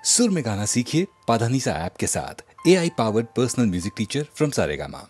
सुर में गाना सीखिए पाधानीसा ऐप के साथ। AI powered personal music teacher from Saregama.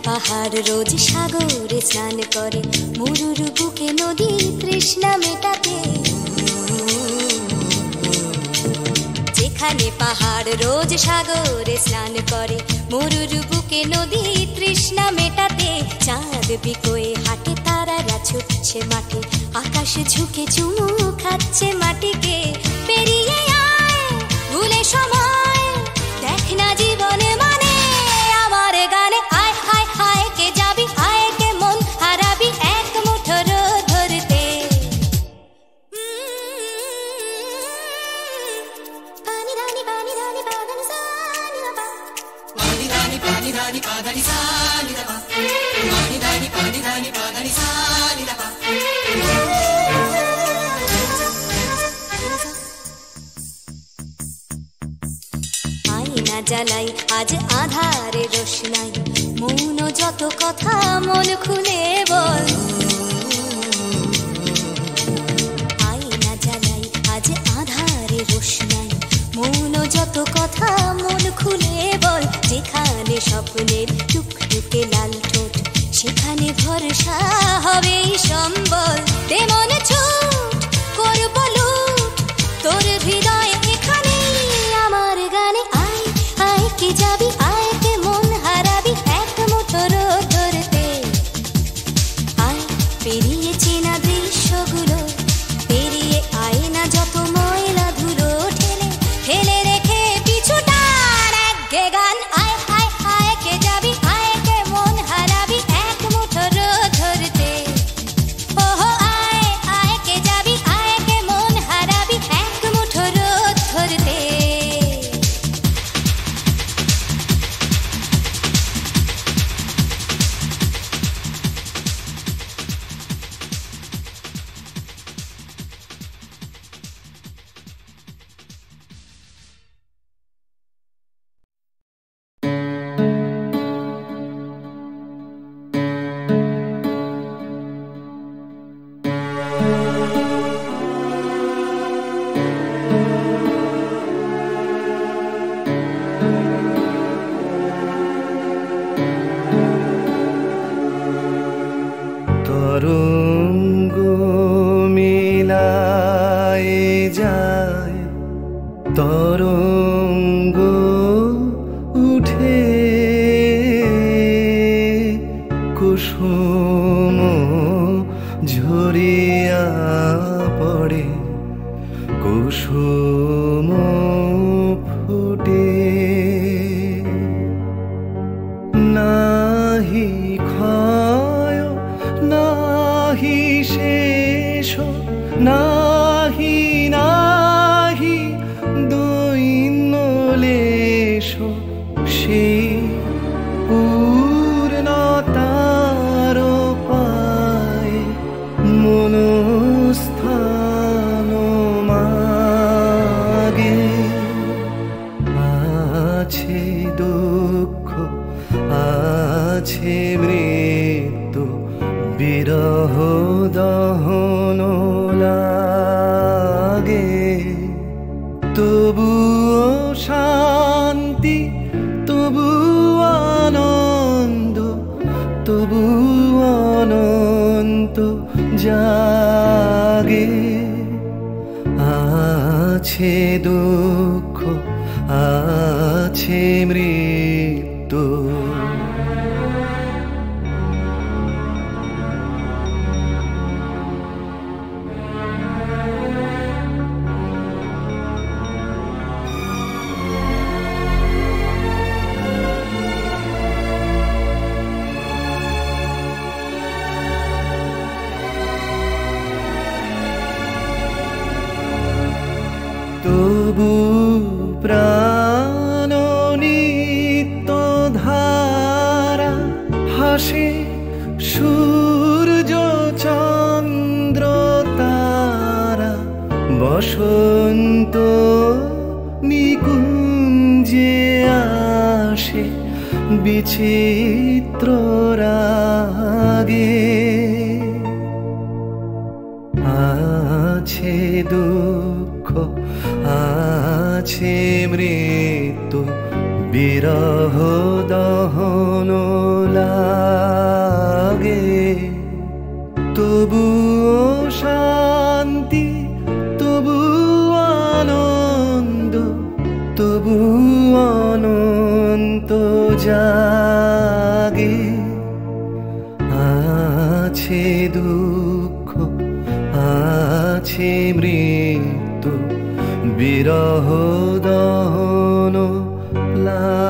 পাহাড় রোজ সাগরে স্নান করে, মরুর বুকে নদী তৃষ্ণা মেটাতে। যেখানে পাহাড় রোজ সাগরে স্নান করে, মরুর বুকে নদী তৃষ্ণা মেটাতে। চাঁদ বিকোয়ে হাটে, তারারা ছুটছে মাঠে, আকাশ ঝুঁকে চুমু খাচ্ছে মাটিকে। পেরিয়ে আয় ভুলে সময়, দেখ না জীবনে মানে আমার গানে। আয় হায় হায় কে যাবি, আয় কে মন হারাবি এক মুঠো রোদ ধরতে। পানি রানি পানি রানি পাদানি সানি রাবা, পানি রানি পানি রানি পাদানি সানি রাবা, পানি রানি পানি রানি পাদানি সানি রাবা। আয়না জ্বালাই আজ আধারে রোশনাই, মৌন যত কথা মন খুলে বল। আয়না জ্বালাই আজ আধারে রোশনাই, মৌন যত কথা মন খুলে বল। যেখানে স্বপ্নের টুকটুকে লাল ঠোঁট, সেখানে ভরসা হবে সম্বল। তেমন ছুট করব লুট তোর হৃদয় এখানে আমার গানে। আয় আয় কে যাবি, আয় কে মন হারাবি এক মুঠো রোদ ধরতে। আয় পেরিয়ে চেনা দৃশ্যগুলো, পেরিয়ে আয় না যত ময়লা ধুলো, ঠেলে ঠেলে রেখে পিছুটার একঘে গান। আয় হায় হায় কে যাবি, আয় কে মন হারাবি এক মুঠো রোদ ধরতে। ওহো আয় আয় কে যাবি, আয় কে মন হারাবি এক মুঠো রোদ ধরতে। আছে দুঃখ আছে মৃত্যু বিরহ দহন লাগে তবুও শান্তি তবু আনন্দ তবু অনন্ত জাগে আছে দুঃখ আছে মৃত্যু তবু প্রাণ নিত্য ধারা হাসে সূর্য চন্দ্র তারা বসন্ত নিকুঞ্জে আসে বিচিত্র রাগে আছে দুঃখ আছে মৃত্যু বিরহ দহন লাগে তবুও শান্তি তবু আনন্দ তবু অনন্ত জাগে আছে দুঃখ আছে মৃত্যু বিরহ দহন লাগে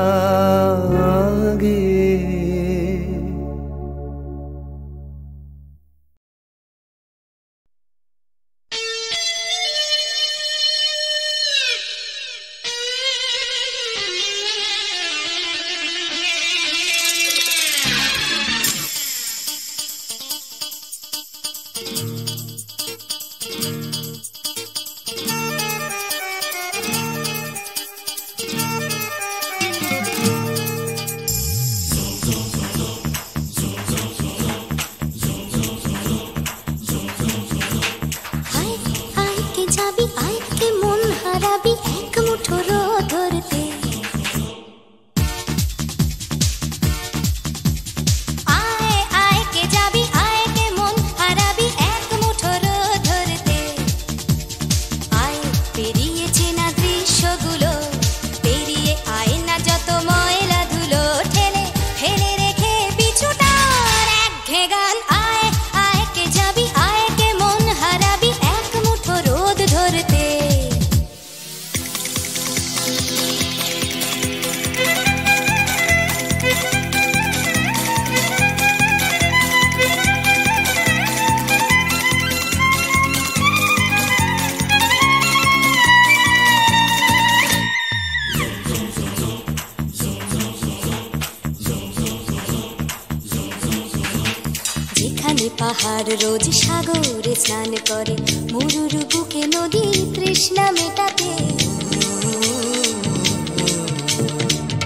পাহাড় রোজ সাগরে স্নান করে মরুর বুকে নদী তৃষ্ণা মেটাতে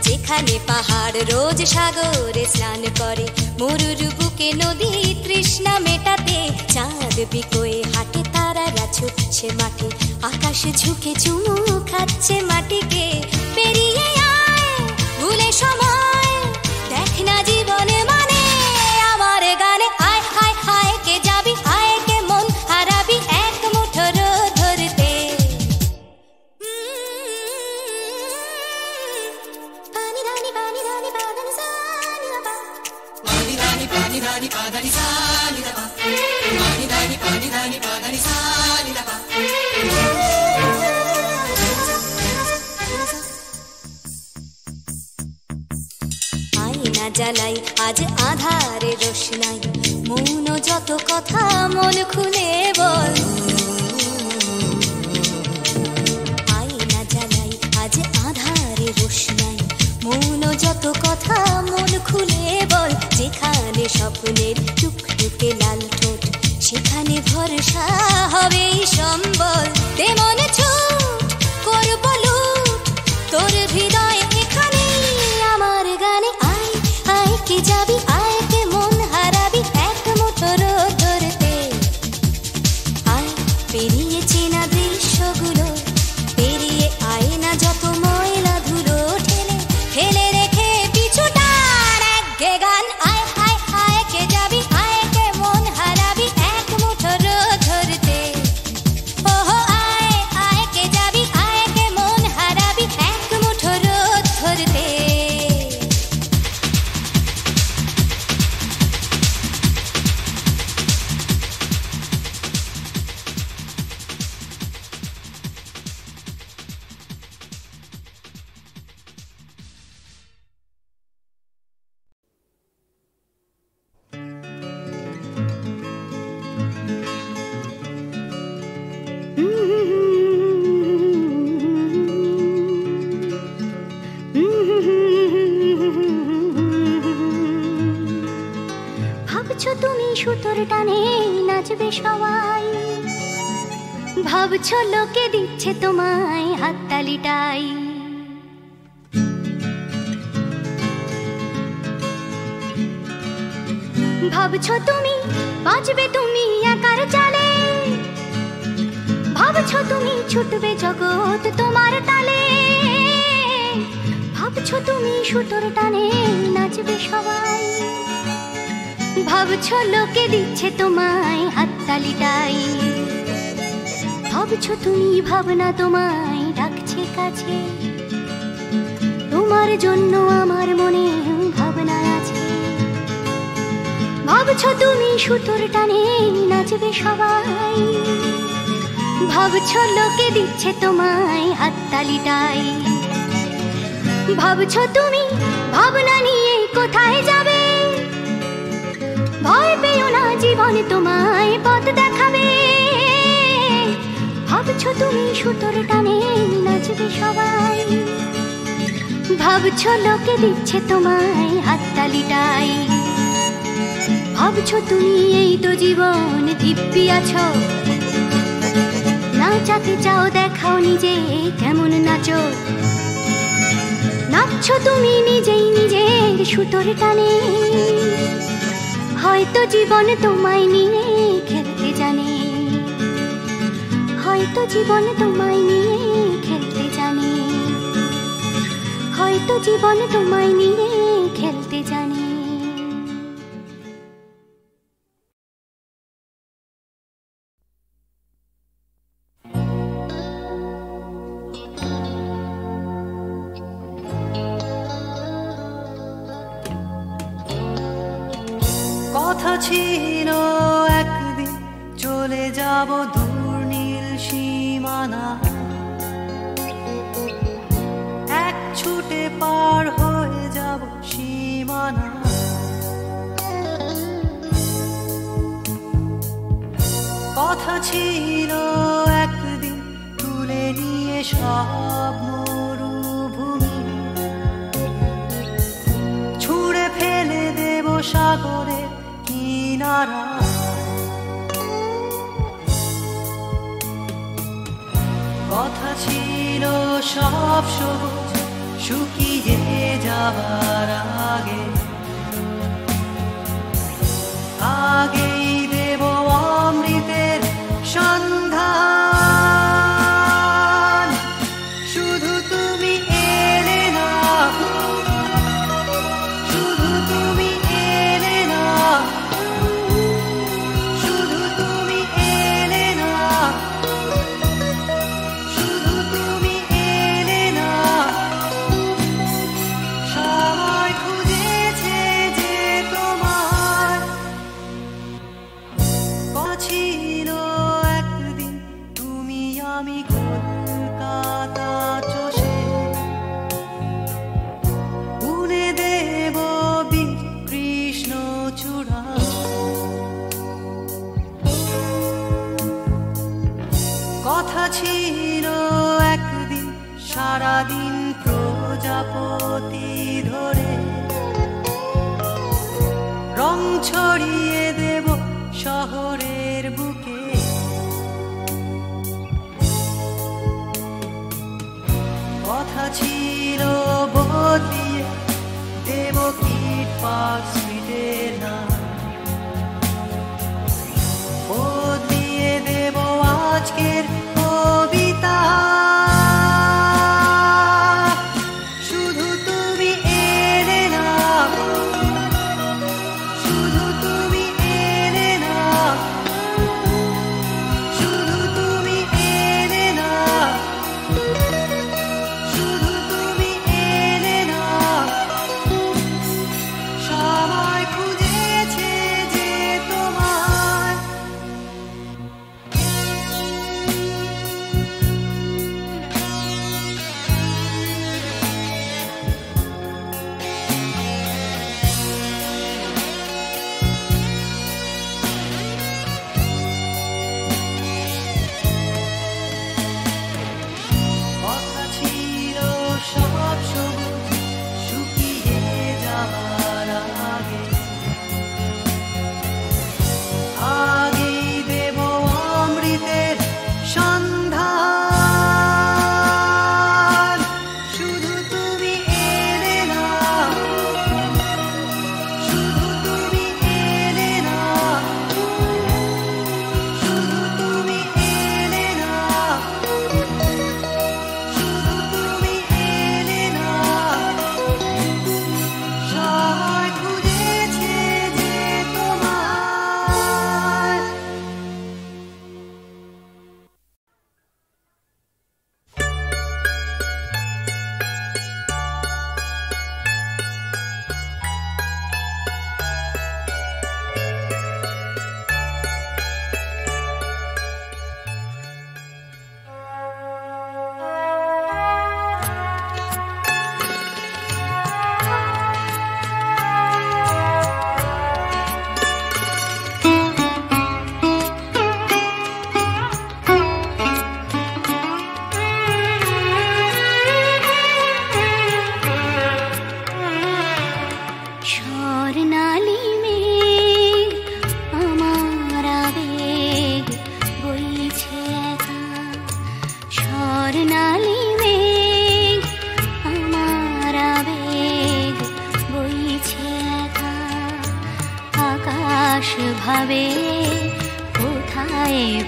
যেখানে পাহাড় রোজ সাগরে স্নান করে মরুর বুকে নদী তৃষ্ণা মেটাতে চাঁদ বিকোয়ে হাটে তারারা ছুটছে মাঠে আকাশে ঝুঁকে চুমু খাচ্ছে মাটিকে পেরিয়ে আয় ভুলে সময় দেখ না জীবনে মানে আমার গানে আয় হায় হায় কে যাবি আয় কে মন হারাবি এক মুঠো রোদ ধরতে পানি রানি পানি রানি পাদানি সানি রাবা পানি রানি পাদানি সানি রাবা পানি রানি পাদানি সানি রাবা জ্বালাই আজ আধারে রোশনাই মৌন যত কথা মন খুলে বল আয়না জ্বালাই আজ আধারে রোশনাই মৌন যত কথা মন খুলে বল যেখানে স্বপ্নের টুকটুকে লাল ঠোঁট সেখানে ভরসা হবে সম্বল তেমন ছুট করব লুট তোর হৃদয় এখানে করতে। ভাবছো তুমি সুতোর টানে নাচবে সবাই, ভাবছো লোকে দিচ্ছে তোমায় হাততালিটাই। ভাবছো তুমি বাঁচবে তুমি একার চালে, ভাবছো তুমি ছুটবে জগৎ তোমার তালে। ভাবছো তুমি সুতোর টানে নাচবে সবাই, ভাবছো লোকে দিচ্ছে তোমায় হাততালিটাই। ভাবছো তুমি ভাবনা তোমায় ডাকছে কাছে, তোমার জন্য আমার মনে ভাবনা আছে। ভাবছো তুমি সুতোর টানে নাচবে সবাই, ভাবছো লোকে দিচ্ছে তোমায় হাততালিটাই। ভাবছো তুমি ভাবনা নিয়ে কোথায় যাবে, ভয় পেও না জীবন তোমায় পথ দেখাবে। ভাবছো তুমি সুতোর টানে নাচবে সবাই, ভাবছো লোকে দিচ্ছে তোমায় হাততালিটাই। ভাবছো তুমি এই তো জীবন দিব্যি আছো, নাচাতে চাও দেখাও নিজে কেমন নাচো। নাচছো তুমি নিজেই নিজের সুতোর টানে, হয়তো জীবন তোমায় নিয়ে খেলতে জানে, হয়তো জীবন তোমায় নিয়ে খেলতে জানে, হয়তো জীবন তোমায় নিয়ে খেলতে জানে। কথা ছিল একদিন চলে যাব দূর নীল সীমানা, এক ছুটে পার হয়ে যাব সীমানা। কথা ছিল একদিন তুলে নিয়ে সব মরুভূমি, ছুঁড়ে ফেলে দেব সাগরে কিনারা। কথা ছিল সব সবুজ শুকিয়ে যাবার আগে, আগেই দেব অমৃতের সন্ধান। শুধু তুমি এলে না, শুধু তুমি এলে না, শুধু তুমি এলে না, শুধু তুমি এলে না। সবাই খুঁজেছে যে তোমার, ছিল একদিন তুমি আমি কলকাতা চষে বুনে দেব কৃষ্ণ চূড়া। কথা ছিল একদিন সারাদিন প্রজাপতি ধরে রং ছড়িয়ে দেব শহরের বুকে। কথা ছিল বদলিয়ে দেব কিট পার্ক স্ট্রিটের নাম, বদলিয়ে দেব আজকের কবিতা। শুধু তুমি এলে না, শুধু তুমি এলে না, শুধু তুমি এলে না, শুধু তুমি এলে না।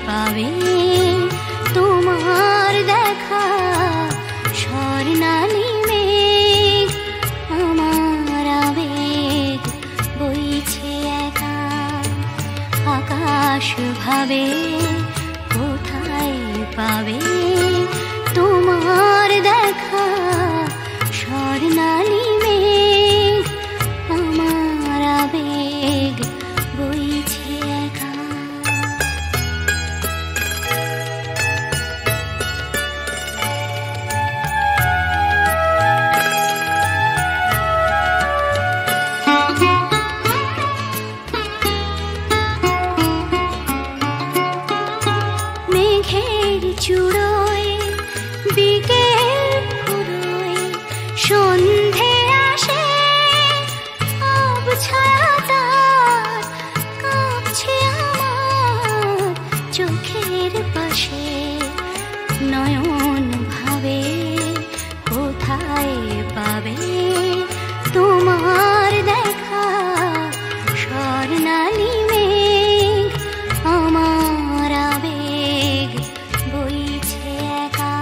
পাবে তোমার দেখা স্বর্ণালী মেঘ আমার আবেগ বইছে একা আকাশ ভাবে কোথায় পাবে তোমার দেখা স্বর্ণালী মেঘ আমার আবেগ বইছে একা মেঘের চূড়োয় বিকেল ফুরোয় সন্ধে আসে আবছায়া তার কাঁপছে আমার চোখের পাশে নয়ন ভাবে কোথায় পাবে তোমার দেখা স্বর্ণালী মেঘ আমার আবেগ বইছে একা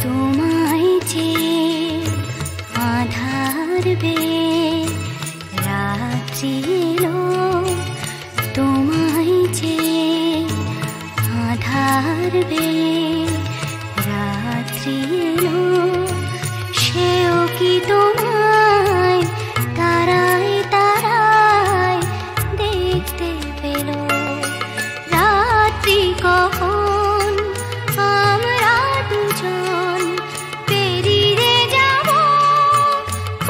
তোমায় যে আধার বে রাত্রি এলো তোমায় যে আধার বে রাত্রি এলো সেও কি তোমায় তারায় তারায় দেখতে পেল রাত্রি কখন আমরা দুজন পেরিয়ে যাব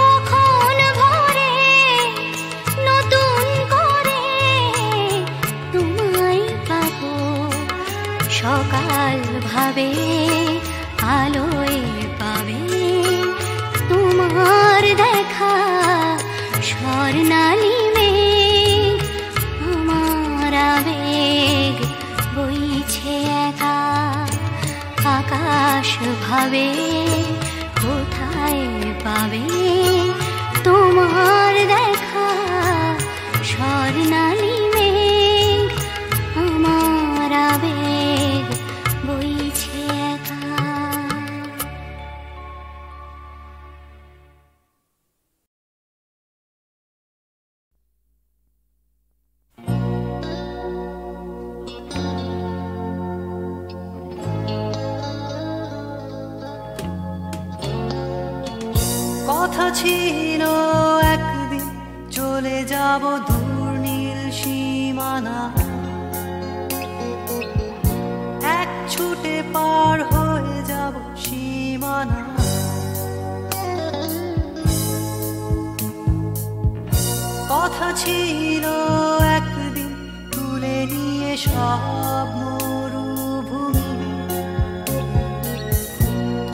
কখন ভোরে নতুন করে তোমায় পাবো সকাল ভাবে আলোয় পাবে তোমার দেখা স্বর্ণালী মেঘ আমার আবেগ বইছে একা আকাশ ভাবে কোথায় পাবে তোমার দেখা স্বর্ণালী মেঘ আমার আবেগ বইছে একা কথা ছিল একদিন চলে যাব দূর নীল সীমানা এক ছুটে পার হয়ে যাব সীমানা কথা ছিল একদিন তুলে নিয়ে সব মরুভূমি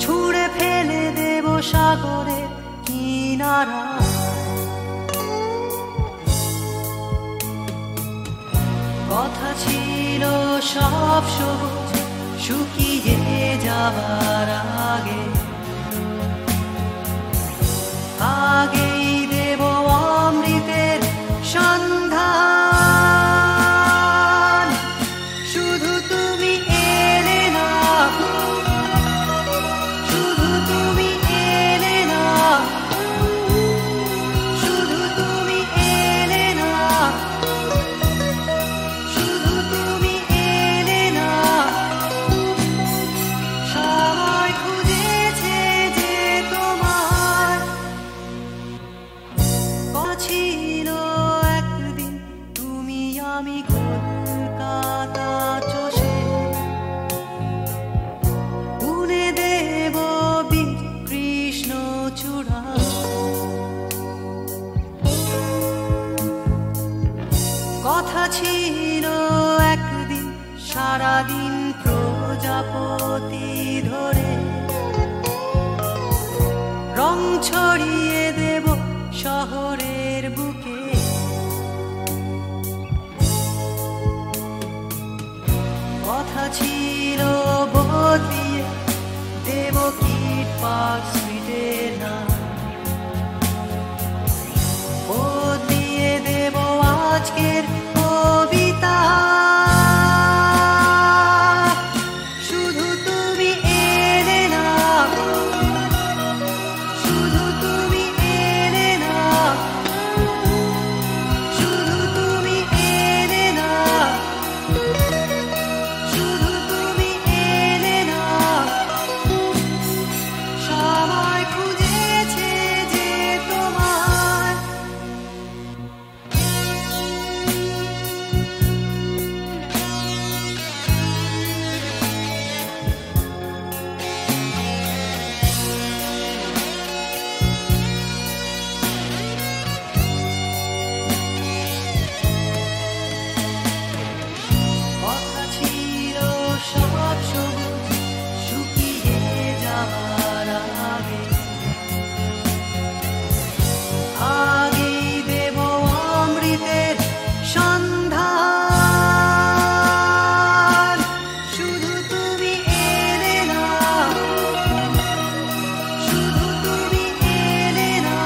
ছুঁড়ে ফেলে দেব সাগরের কিনারা কথা ছিল সব সবুজ শুকিয়ে যাবার আগে আগেই দেব অমৃতের সন্ধান শুধু তুমি এলে না শুধু তুমি এলে না শুধু তুমি এলে না শুধু তুমি এলে না সবাই খুঁজেছে যে তোমার ছিল একদিন তুমি আমি কলকাতা চষে বুনে দেব কৃষ্ণ চূড়া কথা ছিল একদিন সারাদিন প্রজাপতি ধরে রং ছড়িয়ে দেব শহরের বুকে পার্ক স্ট্রিটে না বদলিয়ে দেব আজকের কবিতা শুধু তুমি এলে না শুধু তুমি এলে না শুধু তুমি এলে না শুধু তুমি এলে না সবাই খুঁজেছে যে তোমায় কথা ছিল সব সবুজ শুকিয়ে যাবার আগে আগেই দেব অমৃতের সন্ধান শুধু তুমি এলে না শুধু তুমি এলে না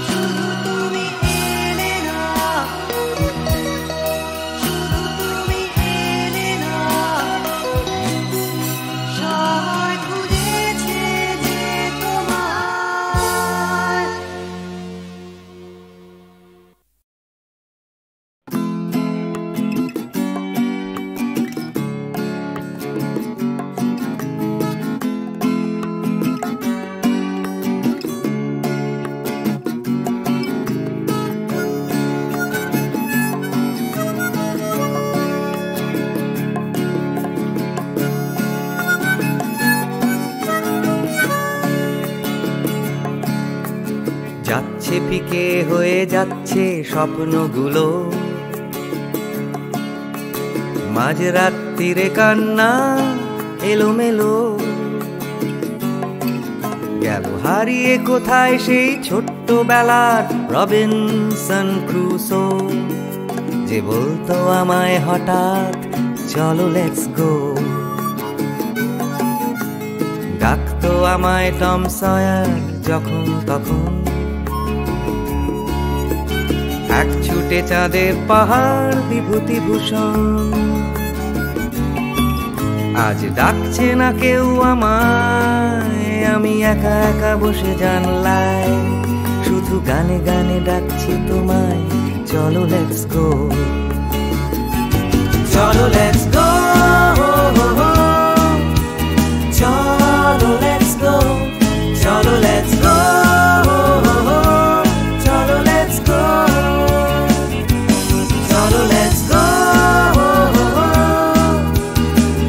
শুধু তুমি এলে না শুধু তুমি এলে না সবাই খুঁজেছে যে তোমায় যাচ্ছে ফিকে হয়ে যাচ্ছে স্বপ্নগুলো মাঝরাত্রিরে কান্না এলোমেলো গেল হারিয়ে কোথায় সেই ছোট্টবেলার রবিনসন ক্রুসো যে বলতো আমায় হঠাৎ চলো লেটস গো ডাকতো আমায় টম সয়ার যখন তখন এক ছুটে চাঁদের পাহাড় বিভূতিভূষণ আজ ডাকছে না কেউ আমায় আমি একা একা বসে জানলায় শুধু গানে গানে ডাকছি তোমায় চলো লেটস গো চলো লেটস গো চলো লেটস গো চলো লেটস গো চলো লেটস গো চলো লেটস গো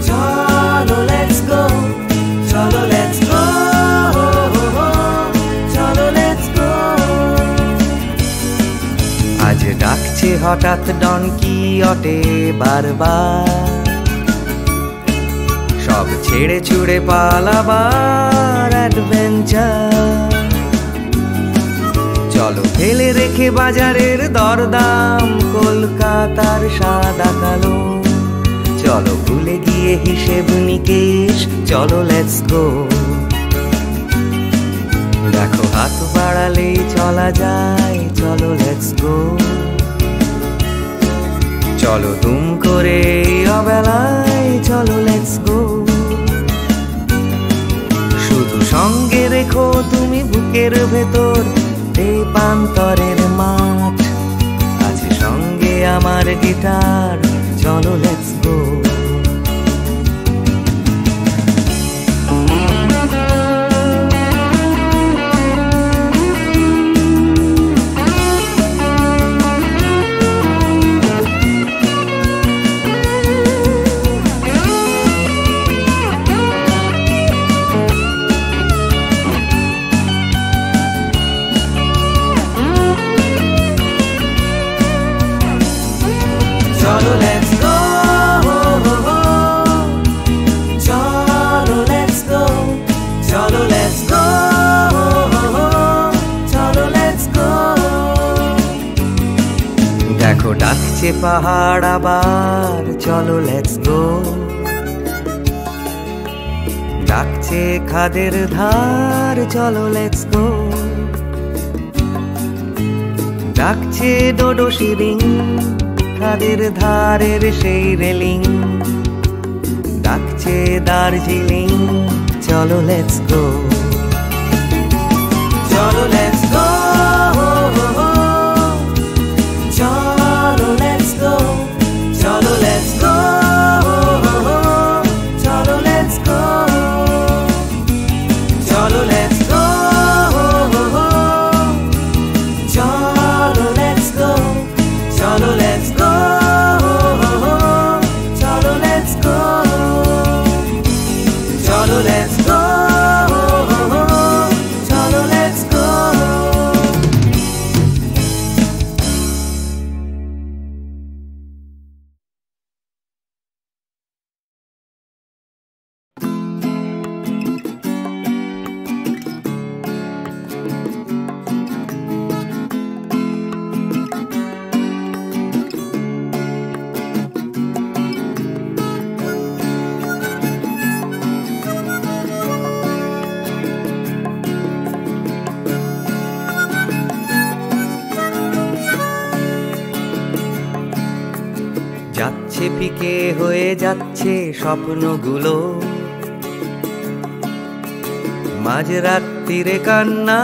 চলো লেটস গো চলো লেটস গো চলো লেটস গো আজ ডাকছে হঠাৎ ডন কিয়টে বারবার সব ছেড়ে ছুড়ে পালাবার অ্যাডভেঞ্চার চলো ফেলে রেখে বাজারের দরদাম কলকাতার সাদা কালো চলো ভুলে গিয়ে হিসেব নিকেশ চলো লেটস গো দেখো হাত বাড়ালেই চলা যায় চলো লেটস গো চলো দুম করে অবেলায় চলো লেটস গো শুধু সঙ্গে রেখো তুমি বুকের ভেতর দেবান্তরের মাঠ আছে সঙ্গে আমার গিটার চলো লেটস গো চলো লেটস গো চলো লেটস গো চলো লেটস গো চলো লেটস গো দেখো ডাকছে পাহাড় আবার চলো লেটস গো ডাকছে ডাকছে খাদের ধার চলো লেটস গো, ডাকছে ডোডো শিরিং খাদের ধারের সেই রেলিং, ডাকছে দার্জিলিং চলো লেটস গো, চলো লেটস গো, চলো লেটস গো, চলো লেটস গো, চলো লেটস গো, চলো লেটস গো, চলো লেটস গো, চলো লেটস গো, চলো লেটস গো, চলো লেটস গো, চলো লেটস গো। যাচ্ছে ফিকে হয়ে যাচ্ছে স্বপ্নগুলো, মাঝরাত্রিরে কান্না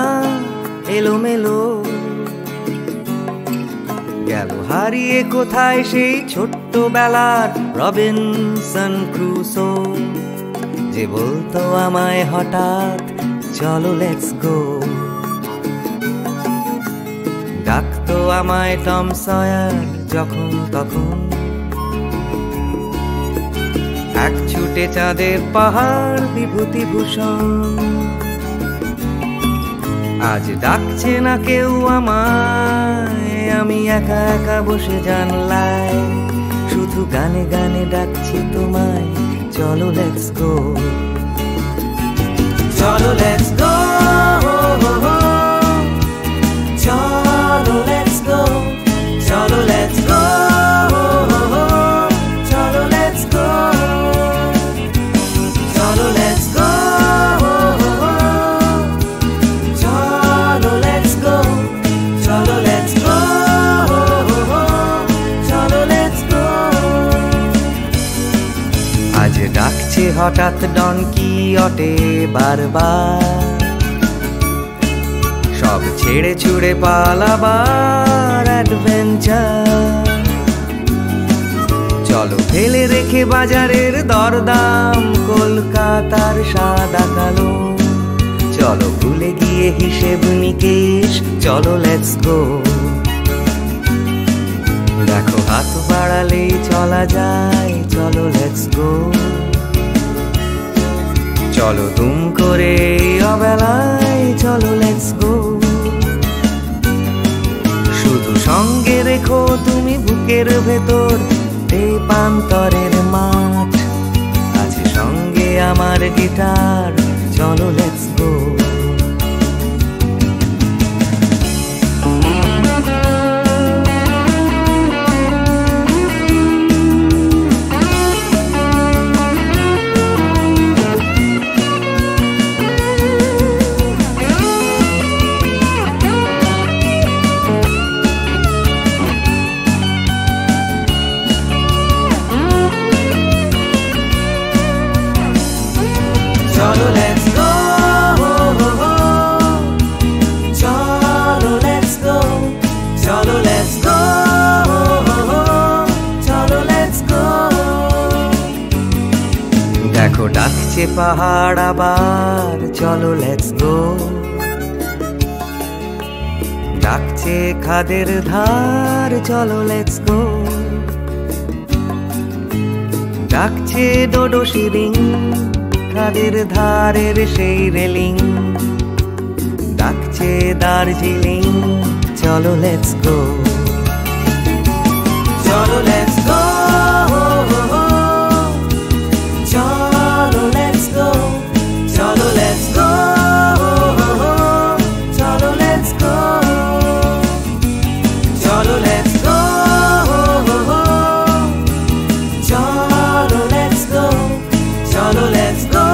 এলোমেলো, গেল হারিয়ে কোথায় সেই ছোট্টবেলার রবিনসন ক্রুসো, যে বলতো আমায় হঠাৎ চলো লেটস গো, ডাকতো আমায় টম সয়ার যখন তখন, এক ছুটে চাঁদের পাহাড় বিভূতিভূষণ। আজ ডাকছে না কেউ আমায়, আমি একা একা বসে জানলায়, শুধু গানে গানে ডাকছি তোমায় চলো লেটস গো, চলো লেটস গো, চলো লেটস গো, চলো লেটস গো, চলো লেটস গো, চলো লেটস গো, চলো লেটস গো, চলো লেটস গো, চলো লেটস গো। আজ ডাকছে হঠাৎ ডন কিহটে বারবার, সব ছেড়ে ছুড়ে পালাবার অ্যাডভেঞ্চার, চলো ফেলে রেখে বাজারের দরদাম কলকাতার সাদা কালো, চলো ভুলে গিয়ে হিসেব নিকেশ চলো লেটস গো, দেখো হাত বাড়ালেই চলা যায় চলো লেটস গো, চলো দুম করে অবেলায় চলো লেটস গো, শুধু সঙ্গে রেখো তুমি বুকের ভেতর দেবান্তরের মাঠ, আছে সঙ্গে আমার গিটার চলো লেটস গো। চলো লেটস গো, চলো লেটস গো, চলো লেটস গো, চলো লেটস গো, দেখো ডাকছে পাহাড় আবার চলো লেটস গো, ডাকছে খাদের ধার চলো লেটস গো, ডাকছে ডোডো শিরিং খাদের ধারের সেই রেলিং, ডাকছে দার্জিলিং চলো লেটস গো, চলো লেটস গো, চলো লেটস গো, চলো লেটস গো, চলো লেটস গো, চলো লেটস গো, চলো লেটস গো, চলো লেটস গো,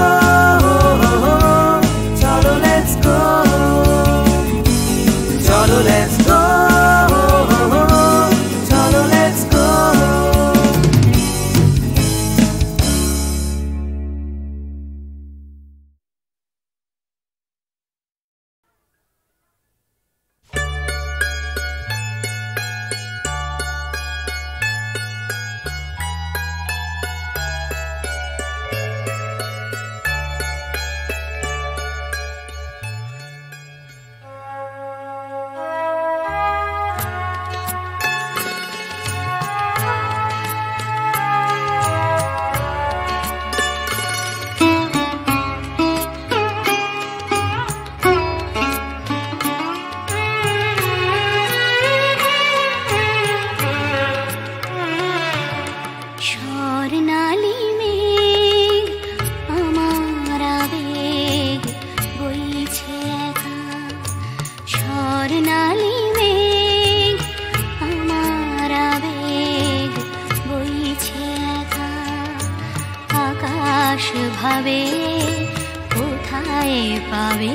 পাবে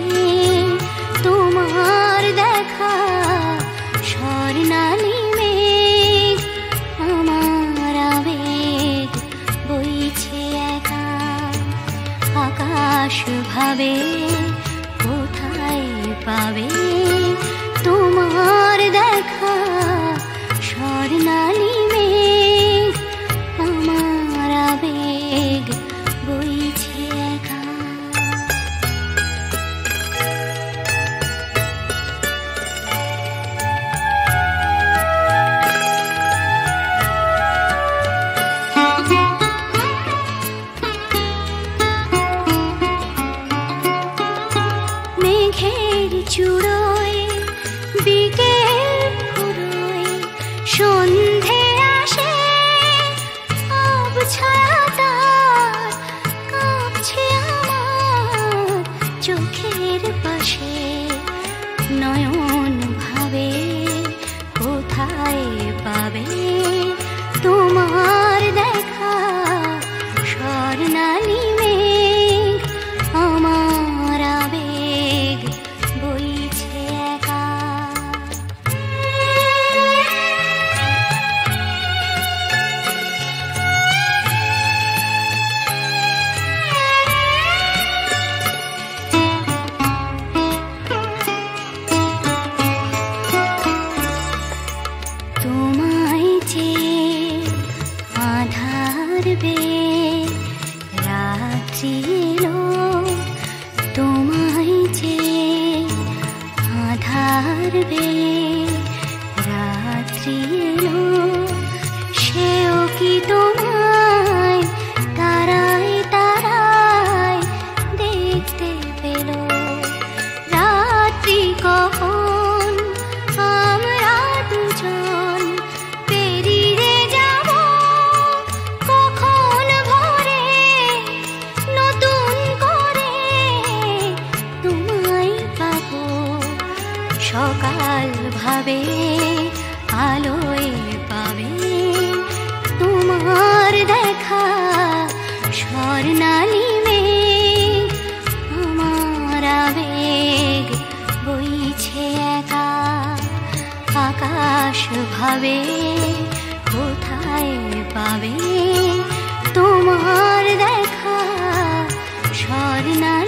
তোমার দেখা স্বর্ণালী মেঘ আমার আবেগ বইছে একা আকাশ ভাবে কোথায় পাবে তোমার দেখা স্বর্ণালী মেঘ আমার আবেগ বইছে একা মেঘের চূড়োয় বিকেল ফুরোয় সন্ধে আসে আবছায়া তার কাঁপছে আমার চোখের পাশে নয়ন ভাবে কোথায় পাবে তোমার দেখা স্বর্ণালী মেঘ আমার আবেগ বইছে একা তোমায় যে আধার বে রাত্রি এলো তোমায় যে আধার বে রাত্রি এলো সেও কি তোমায় তারায় তারায় দেখতে পেল রাত্রি কখন আমরা দুজন পেরিয়ে যাব কখন ভোরে নতুন করে তোমায় পাবো সকাল ভাবে আলোয় পাবে তোমার দেখা স্বর্ণালী মেঘ আমার আবেগ বইছে একা আকাশ ভাবে কোথায় পাবে তোমার দেখা স্বর্ণালী